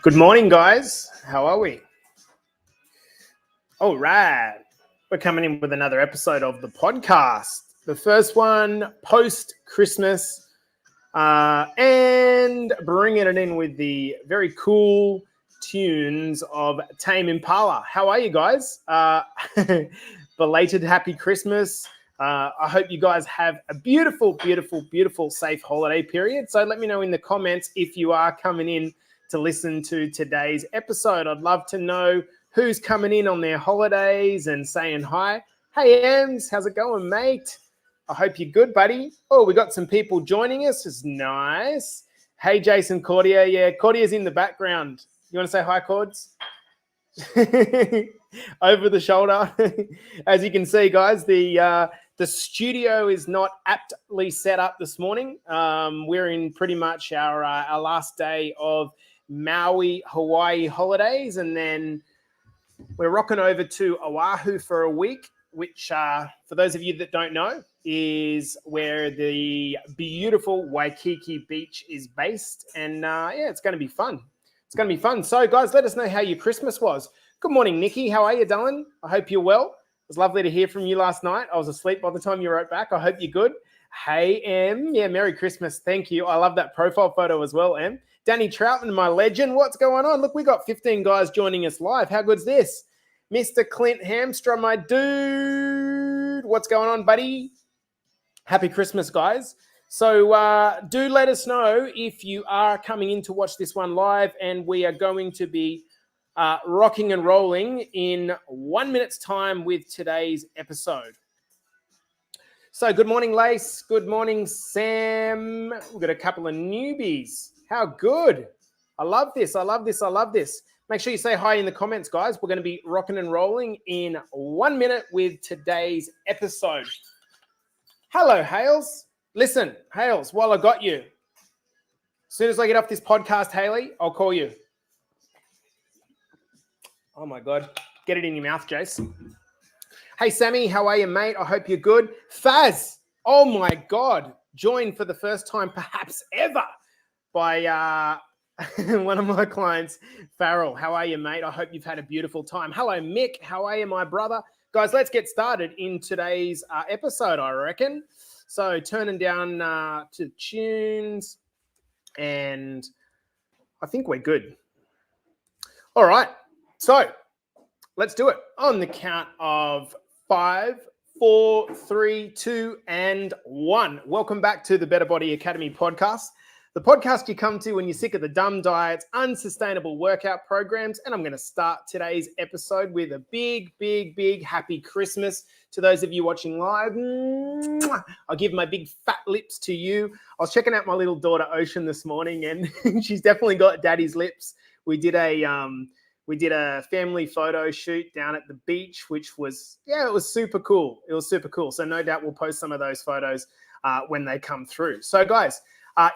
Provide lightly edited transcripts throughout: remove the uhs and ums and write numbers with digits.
Good morning, guys. How are we? All right. We're coming in with another episode of the podcast. The first one post-Christmas and bringing it in with the very cool tunes of Tame Impala. How are you guys? Belated happy Christmas. I hope you guys have a beautiful, beautiful, beautiful, safe holiday period. So let me know in the comments if you are coming in to listen to today's episode. I'd love to know who's coming in on their holidays and saying hi. Hey, Ems, how's it going, mate? I hope you're good, buddy. Oh, we got some people joining us. It's nice. Hey, Jason Cordia. Yeah, Cordia's in the background. You want to say hi, Cords? Over the shoulder. As you can see, guys, the studio is not aptly set up this morning. We're in pretty much our last day of Maui, Hawaii holidays, and then we're rocking over to Oahu for a week, which, for those of you that don't know, is where the beautiful Waikiki beach is based. And yeah, it's going to be fun. It's going to be fun. So, guys, let us know how your Christmas was. Good morning, Nikki. How are you, darling? I hope you're well. It was lovely to hear from you last night. I was asleep by the time you wrote back. I hope you're good. Hey, Em. Yeah, Merry Christmas. Thank you. I love that profile photo as well, Em. Danny Troutman, my legend. What's going on? Look, we got 15 guys joining us live. How good's this? Mr. Clint Hamstra, my dude. What's going on, buddy? Happy Christmas, guys. So do let us know if you are coming in to watch this one live, and we are going to be rocking and rolling in 1 minute's time with today's episode. So good morning, Lace. Good morning, Sam. We've got a couple of newbies. How good. I love this. I love this. I love this. Make sure you say hi in the comments, guys. We're going to be rocking and rolling in 1 minute with today's episode. Hello, Hales. Listen, Hales, while I got you, as soon as I get off this podcast, Haley, I'll call you. Oh, my God. Get it in your mouth, Jace. Hey, Sammy, how are you, mate? I hope you're good. Faz, oh, my God, joined for the first time perhaps ever by one of my clients, Farrell. How are you, mate? I hope you've had a beautiful time. Hello, Mick. How are you, my brother? Guys, let's get started in today's episode, I reckon. So turning down to tunes, and I think we're good. All right. So let's do it on the count of 5, 4, 3, 2, and 1. Welcome back to the Better Body Academy podcast. The podcast you come to when you're sick of the dumb diets, unsustainable workout programs, and I'm going to start today's episode with a big, big, big happy Christmas to those of you watching live. I'll give my big fat lips to you. I was checking out my little daughter Ocean this morning, and she's definitely got daddy's lips. We did a family photo shoot down at the beach, which was, yeah, it was super cool. It was super cool. So no doubt we'll post some of those photos when they come through. So guys,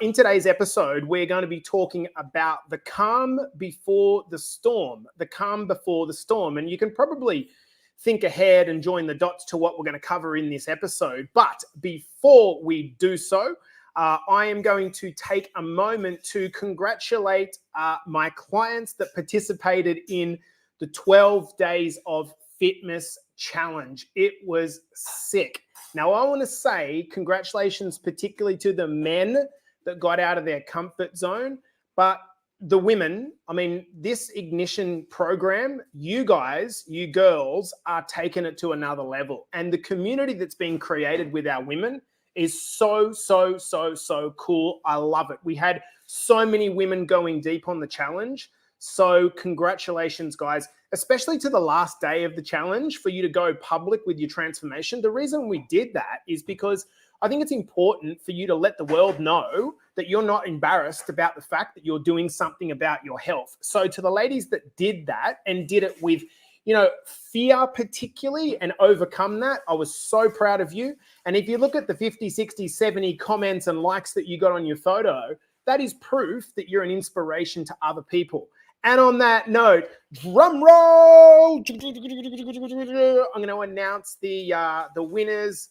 in today's episode, we're going to be talking about the calm before the storm, the calm before the storm. And you can probably think ahead and join the dots to what we're going to cover in this episode. But before we do so, I am going to take a moment to congratulate my clients that participated in the 12 Days of Fitness Challenge. It was sick. Now, I want to say congratulations particularly to the men that got out of their comfort zone, but the women, I mean, this Ignition program, you guys, you girls are taking it to another level. And the community that's being created with our women is so, so, so, so cool. I love it. We had so many women going deep on the challenge. So congratulations, guys, especially to the last day of the challenge for you to go public with your transformation. The reason we did that is because I think it's important for you to let the world know that you're not embarrassed about the fact that you're doing something about your health. So to the ladies that did that and did it with, you know, fear particularly, and overcome that, I was so proud of you. And if you look at the 50, 60, 70 comments and likes that you got on your photo, that is proof that you're an inspiration to other people. And on that note, drum roll, I'm going to announce the winners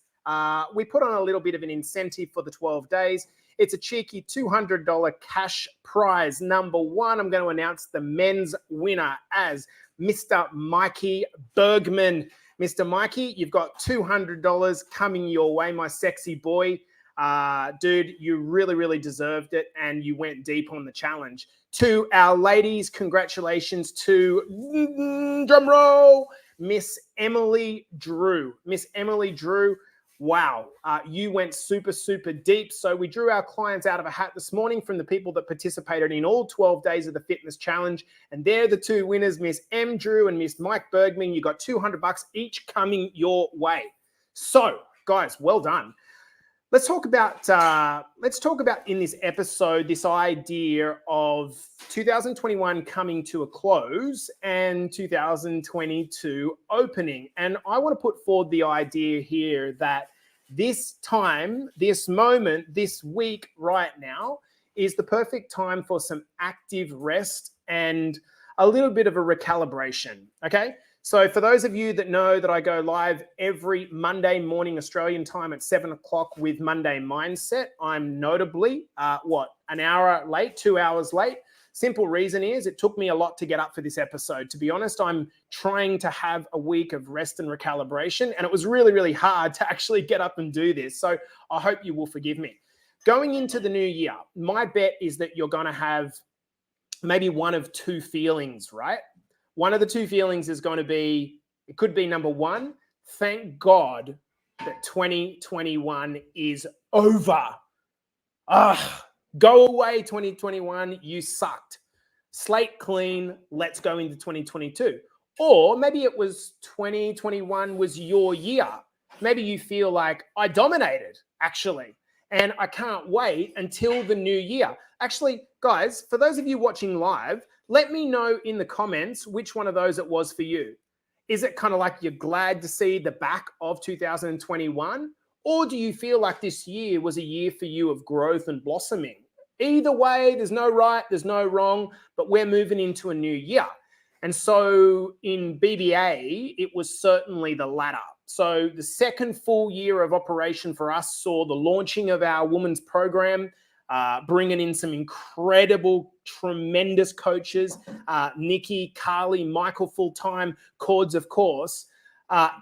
we put on a little bit of an incentive for the 12 days. It's a cheeky $200 cash prize. Number one, I'm going to announce the men's winner as Mr. Mikey Bergman. Mr. Mikey, you've got $200 coming your way, my sexy boy. Dude, you really, really deserved it, and you went deep on the challenge. To our ladies, congratulations to, drum roll, Miss Emily Drew. Miss Emily Drew, wow, you went super, super deep. So we drew our clients out of a hat this morning from the people that participated in all 12 days of the fitness challenge. And they're the two winners, Miss M. Drew and Miss Mike Bergman. You got $200 each coming your way. So, guys, well done. Let's talk about in this episode this idea of 2021 coming to a close and 2022 opening. And I want to put forward the idea here that this time, this moment, this week right now is the perfect time for some active rest and a little bit of a recalibration, okay? So for those of you that know that I go live every Monday morning Australian time at 7 o'clock with Monday Mindset, I'm notably, an hour late, 2 hours late. Simple reason is it took me a lot to get up for this episode. To be honest, I'm trying to have a week of rest and recalibration, and it was really, really hard to actually get up and do this. So I hope you will forgive me. Going into the new year, my bet is that you're going to have maybe one of two feelings, right? One of the two feelings is going to be, it could be number one, thank God that 2021 is over. Go away 2021, you sucked. Slate clean, let's go into 2022. Or maybe it was 2021 was your year. Maybe you feel like I dominated, actually, and I can't wait until the new year. Actually, guys, for those of you watching live, let me know in the comments which one of those it was for you. Is it kind of like you're glad to see the back of 2021? Or do you feel like this year was a year for you of growth and blossoming? Either way, there's no right, there's no wrong, but we're moving into a new year. And so in BBA, it was certainly the latter. So the second full year of operation for us saw the launching of our women's program, bringing in some incredible, tremendous coaches, Nikki, Carly, Michael full-time, Cords, of course,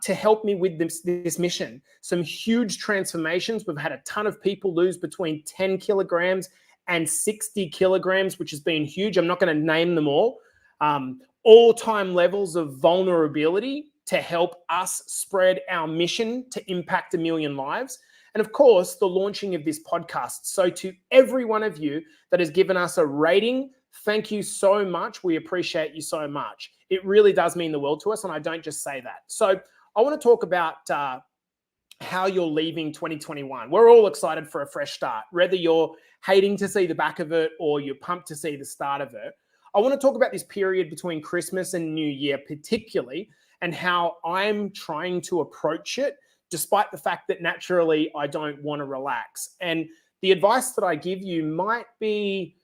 to help me with this mission. Some huge transformations. We've had a ton of people lose between 10 kilograms and 60 kilograms, which has been huge. I'm not going to name them all-time levels of vulnerability to help us spread our mission to impact 1 million lives. And of course, the launching of this podcast. So to every one of you that has given us a rating, thank you so much. We appreciate you so much. It really does mean the world to us, and I don't just say that. So I want to talk about how you're leaving 2021. We're all excited for a fresh start, whether you're hating to see the back of it or you're pumped to see the start of it. I want to talk about this period between Christmas and New Year particularly, and how I'm trying to approach it, despite the fact that naturally I don't want to relax. And the advice that I give you might be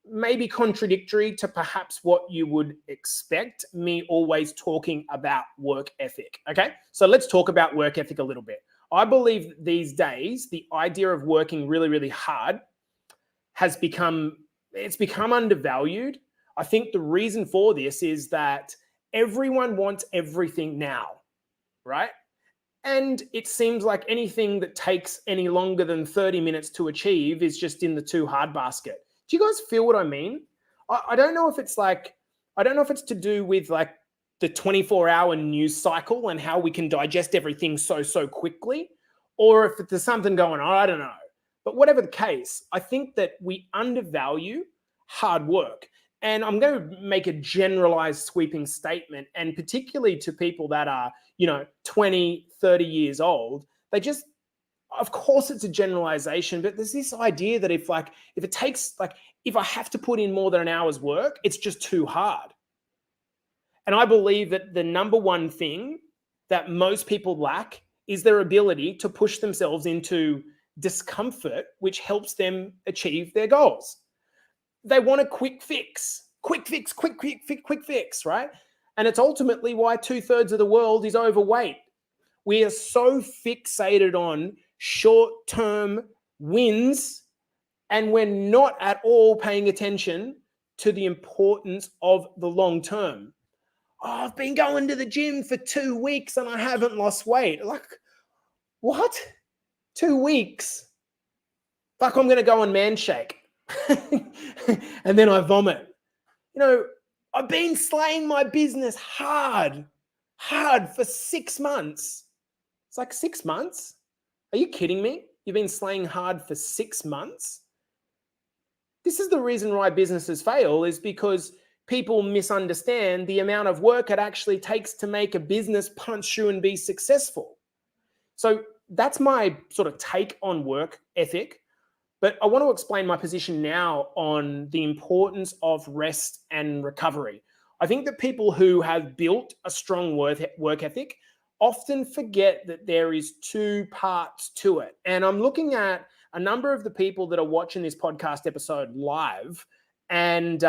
maybe contradictory to perhaps what you would expect me always talking about work ethic, okay? So let's talk about work ethic a little bit. I believe these days, the idea of working really, really hard has become undervalued. I think the reason for this is that everyone wants everything now, right? And it seems like anything that takes any longer than 30 minutes to achieve is just in the too hard basket. Do you guys feel what I mean? I don't know if it's to do with like the 24-hour news cycle and how we can digest everything so quickly, or if there's something going on, I don't know. But whatever the case, I think that we undervalue hard work. And I'm going to make a generalized sweeping statement, and particularly to people that are, 20, 30 years old, of course it's a generalization, but there's this idea that if I have to put in more than an hour's work, it's just too hard. And I believe that the number one thing that most people lack is their ability to push themselves into discomfort, which helps them achieve their goals. They want a quick fix, right? And it's ultimately why 2/3 of the world is overweight. We are so fixated on short-term wins, and we're not at all paying attention to the importance of the long term. Oh, I've been going to the gym for 2 weeks and I haven't lost weight. Like, what? 2 weeks? Fuck, I'm going to go on man shake. And then I vomit. I've been slaying my business hard for 6 months. It's like, 6 months? Are you kidding me? You've been slaying hard for 6 months? This is the reason why businesses fail, is because people misunderstand the amount of work it actually takes to make a business punch through and be successful. So that's my sort of take on work ethic. But I want to explain my position now on the importance of rest and recovery. I think that people who have built a strong work ethic often forget that there is 2 parts to it. And I'm looking at a number of the people that are watching this podcast episode live, and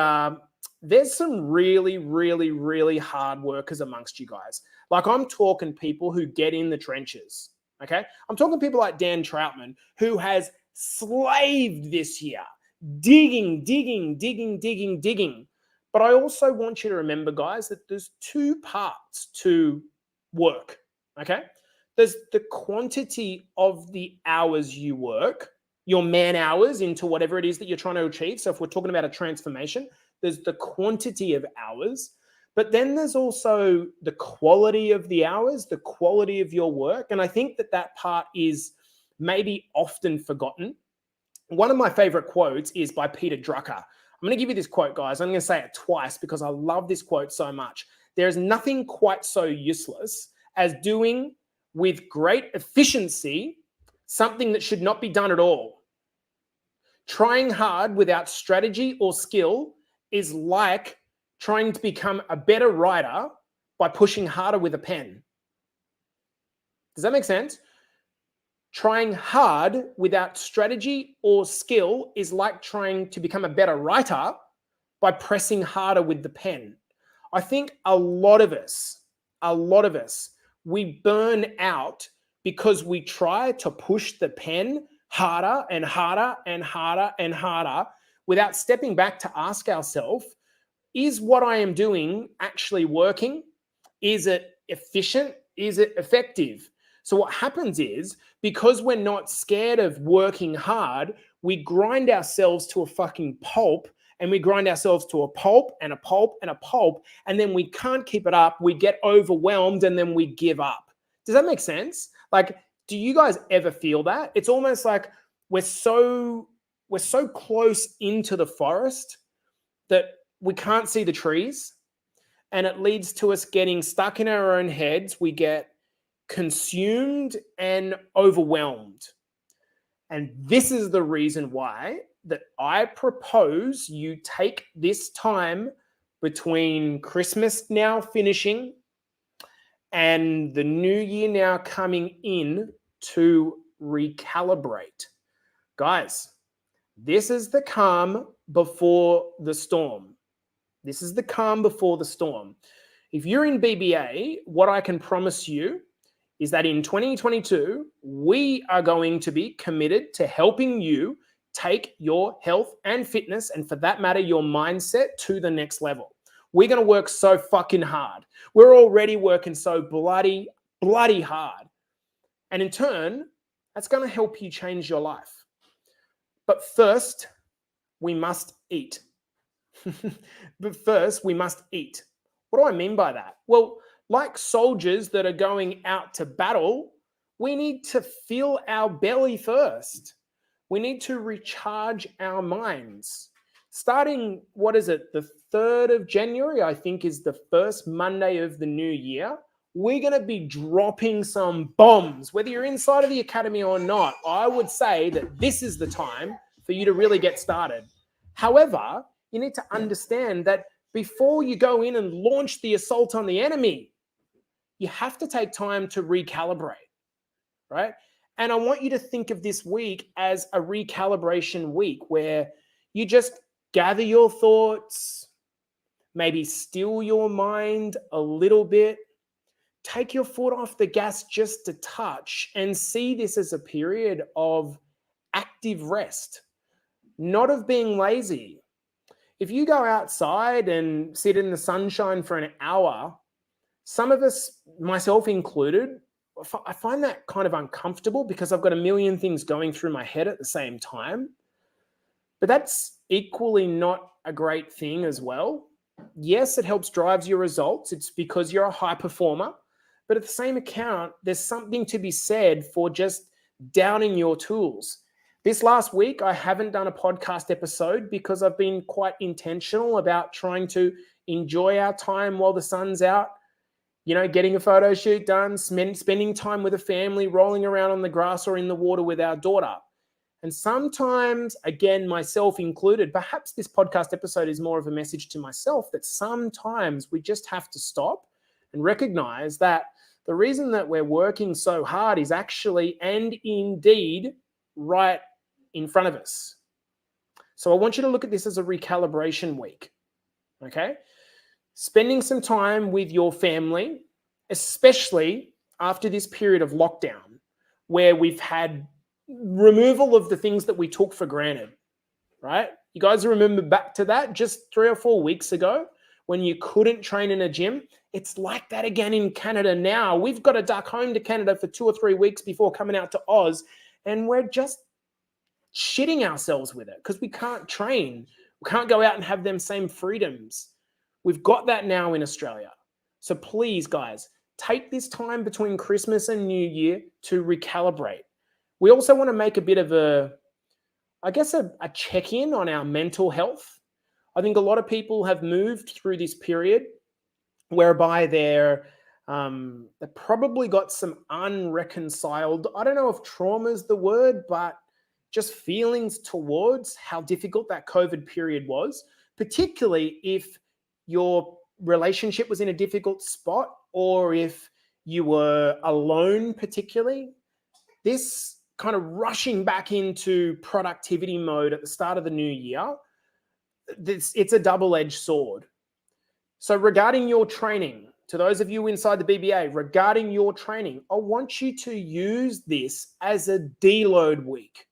there's some really, really, really hard workers amongst you guys. Like, I'm talking people who get in the trenches, okay? I'm talking people like Dan Troutman, who has slaved this year, digging. But I also want you to remember, guys, that there's 2 parts to work, okay? There's the quantity of the hours you work, your man hours into whatever it is that you're trying to achieve. So if we're talking about a transformation, there's the quantity of hours, but then there's also the quality of the hours, the quality of your work. And I think that that part is maybe often forgotten. One of my favorite quotes is by Peter Drucker. I'm going to give you this quote, guys. I'm going to say it twice because I love this quote so much. There is nothing quite so useless as doing with great efficiency something that should not be done at all. Trying hard without strategy or skill is like trying to become a better writer by pushing harder with a pen. Does that make sense? Trying hard without strategy or skill is like trying to become a better writer by pressing harder with the pen. I think a lot of us, we burn out because we try to push the pen harder and harder and harder and harder without stepping back to ask ourselves, is what I am doing actually working? Is it efficient? Is it effective? So what happens is, because we're not scared of working hard, we grind ourselves to a fucking pulp, and we grind ourselves to a pulp and a pulp and a pulp, and then we can't keep it up. We get overwhelmed and then we give up. Does that make sense? Like, do you guys ever feel that? It's almost like we're so close into the forest that we can't see the trees, and it leads to us getting stuck in our own heads. We get consumed and overwhelmed. And this is the reason why that I propose you take this time between Christmas now finishing and the new year now coming in to recalibrate. Guys, this is the calm before the storm. This is the calm before the storm. If you're in BBA, what I can promise you is that in 2022, we are going to be committed to helping you take your health and fitness, and for that matter, your mindset to the next level. We're going to work so fucking hard. We're already working so bloody hard. And in turn, that's going to help you change your life. But first, we must eat. But first, we must eat. What do I mean by that? Well, like soldiers that are going out to battle, we need to fill our belly first. We need to recharge our minds. Starting, the 3rd of January, I think, is the first Monday of the new year. We're going to be dropping some bombs. Whether you're inside of the academy or not, I would say that this is the time for you to really get started. However, you need to understand that before you go in and launch the assault on the enemy, you have to take time to recalibrate, right? And I want you to think of this week as a recalibration week where you just gather your thoughts, maybe still your mind a little bit, take your foot off the gas just a touch and see this as a period of active rest, not of being lazy. If you go outside and sit in the sunshine for an hour, some of us, myself included, I find that kind of uncomfortable because I've got a million things going through my head at the same time. But that's equally not a great thing as well. Yes, it helps drive your results. It's because you're a high performer. But at the same account, there's something to be said for just downing your tools. This last week, I haven't done a podcast episode because I've been quite intentional about trying to enjoy our time while the sun's out. You know, getting a photo shoot done, spending time with a family, rolling around on the grass or in the water with our daughter. And sometimes, again, myself included, perhaps this podcast episode is more of a message to myself that sometimes we just have to stop and recognize that the reason that we're working so hard is actually and indeed right in front of us. So I want you to look at this as a recalibration week, okay? Spending some time with your family, especially after this period of lockdown where we've had removal of the things that we took for granted, right? You guys remember back to that just 3 or 4 weeks ago when you couldn't train in a gym? It's like that again in Canada now. We've got to duck home to Canada for 2 or 3 weeks before coming out to Oz, and we're just shitting ourselves with it because we can't train. We can't go out and have them same freedoms. We've got that now in Australia. So please, guys, take this time between Christmas and New Year to recalibrate. We also want to make a bit of a check-in on our mental health. I think a lot of people have moved through this period whereby they've probably got some unreconciled, I don't know if trauma is the word, but just feelings towards how difficult that COVID period was, particularly if your relationship was in a difficult spot or if you were alone particularly. This kind of rushing back into productivity mode at the start of the new year, it's a double-edged sword. So regarding your training, to those of you inside the BBA, regarding your training, I want you to use this as a deload week.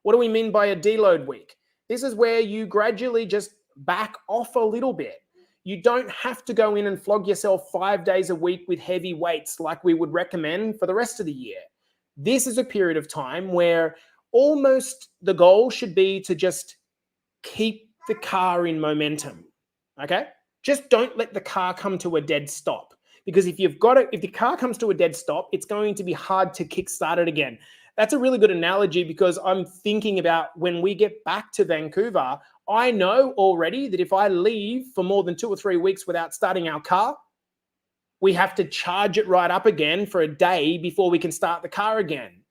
What do we mean by a deload week? This is where you gradually just back off a little bit. You don't have to go in and flog yourself 5 days a week with heavy weights like we would recommend for the rest of the year. This is a period of time where almost the goal should be to just keep the car in momentum, okay? Just don't let the car come to a dead stop, because if the car comes to a dead stop, it's going to be hard to kickstart it again. That's a really good analogy because I'm thinking about when we get back to Vancouver, I know already that if I leave for more than 2 or 3 weeks without starting our car, we have to charge it right up again for a day before we can start the car again.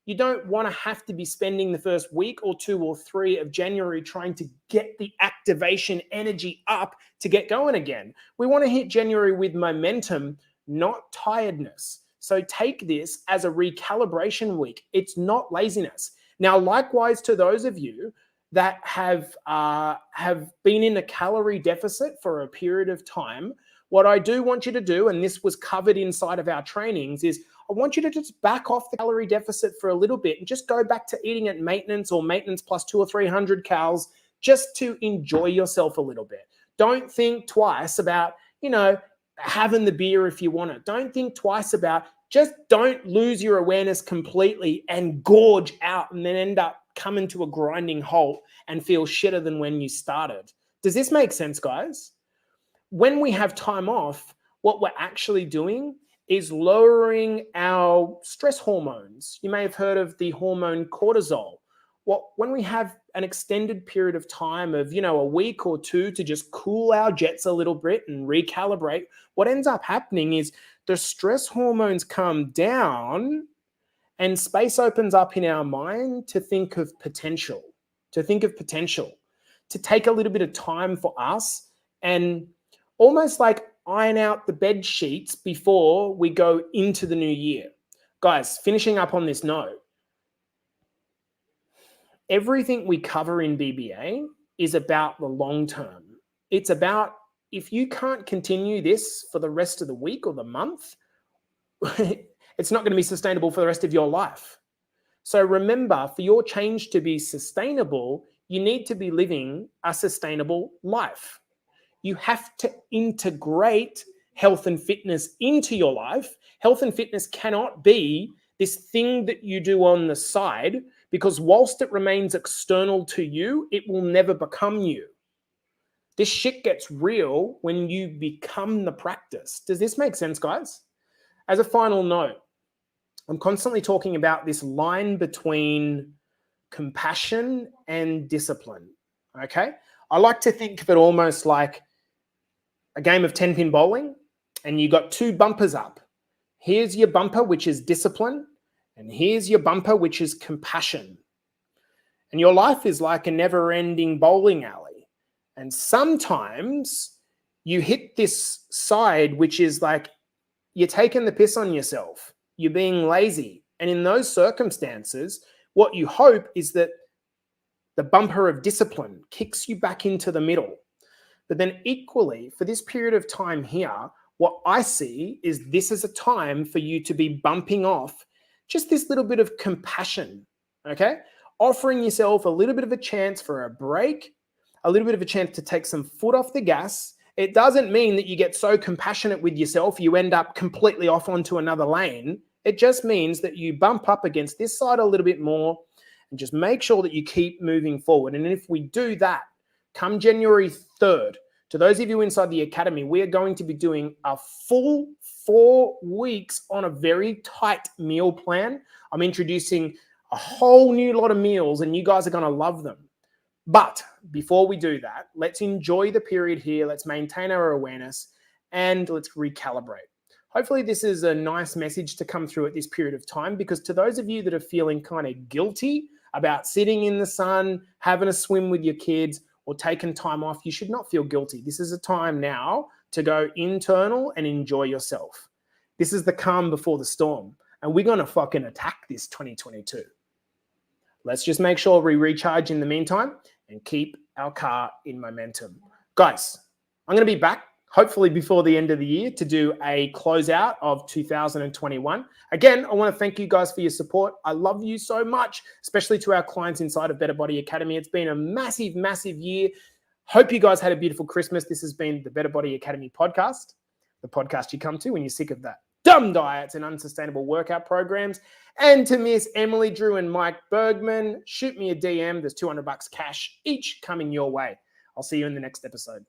You don't want to have to be spending the first week or 2 or 3 of January trying to get the activation energy up to get going again. We want to hit January with momentum, not tiredness. So take this as a recalibration week. It's not laziness. Now, likewise to those of you that have been in a calorie deficit for a period of time, what I do want you to do, and this was covered inside of our trainings, is I want you to just back off the calorie deficit for a little bit and just go back to eating at maintenance or maintenance plus 200 or 300 calories just to enjoy yourself a little bit. Don't think twice about, having the beer if you want it. Don't think twice about, just don't lose your awareness completely and gorge out and then end up coming to a grinding halt and feel shitter than when you started. Does this make sense, guys? When we have time off, what we're actually doing is lowering our stress hormones. You may have heard of the hormone cortisol. When we have an extended period of time of, a week or 2 to just cool our jets a little bit and recalibrate, what ends up happening is the stress hormones come down and space opens up in our mind to think of potential, to take a little bit of time for us and almost like iron out the bed sheets before we go into the new year. Guys, finishing up on this note, everything we cover in BBA is about the long term. It's about if you can't continue this for the rest of the week or the month, it's not going to be sustainable for the rest of your life. So remember, for your change to be sustainable, you need to be living a sustainable life. You have to integrate health and fitness into your life. Health and fitness cannot be this thing that you do on the side, because whilst it remains external to you, it will never become you. This shit gets real when you become the practice. Does this make sense, guys? As a final note, I'm constantly talking about this line between compassion and discipline, okay? I like to think of it almost like a game of 10-pin bowling, and you got two bumpers up. Here's your bumper, which is discipline, and here's your bumper, which is compassion. And your life is like a never-ending bowling alley. And sometimes you hit this side, which is like you're taking the piss on yourself. You're being lazy. And in those circumstances, what you hope is that the bumper of discipline kicks you back into the middle. But then equally, for this period of time here, what I see is this is a time for you to be bumping off just this little bit of compassion, okay? Offering yourself a little bit of a chance for a break, a little bit of a chance to take some foot off the gas. It doesn't mean that you get so compassionate with yourself, you end up completely off onto another lane. It just means that you bump up against this side a little bit more and just make sure that you keep moving forward. And if we do that, come January 3rd, to those of you inside the academy, we are going to be doing a full 4 weeks on a very tight meal plan. I'm introducing a whole new lot of meals and you guys are going to love them. But before we do that, let's enjoy the period here. Let's maintain our awareness and let's recalibrate. Hopefully this is a nice message to come through at this period of time, because to those of you that are feeling kind of guilty about sitting in the sun, having a swim with your kids, or taking time off, you should not feel guilty. This is a time now to go internal and enjoy yourself. This is the calm before the storm. And we're going to fucking attack this 2022. Let's just make sure we recharge in the meantime and keep our car in momentum. Guys, I'm going to be back hopefully before the end of the year to do a closeout of 2021. Again, I want to thank you guys for your support. I love you so much, especially to our clients inside of Better Body Academy. It's been a massive, massive year. Hope you guys had a beautiful Christmas. This has been the Better Body Academy podcast, the podcast you come to when you're sick of that dumb diets and unsustainable workout programs. And to Miss Emily Drew and Mike Bergman, shoot me a DM. There's $200 cash each coming your way. I'll see you in the next episode.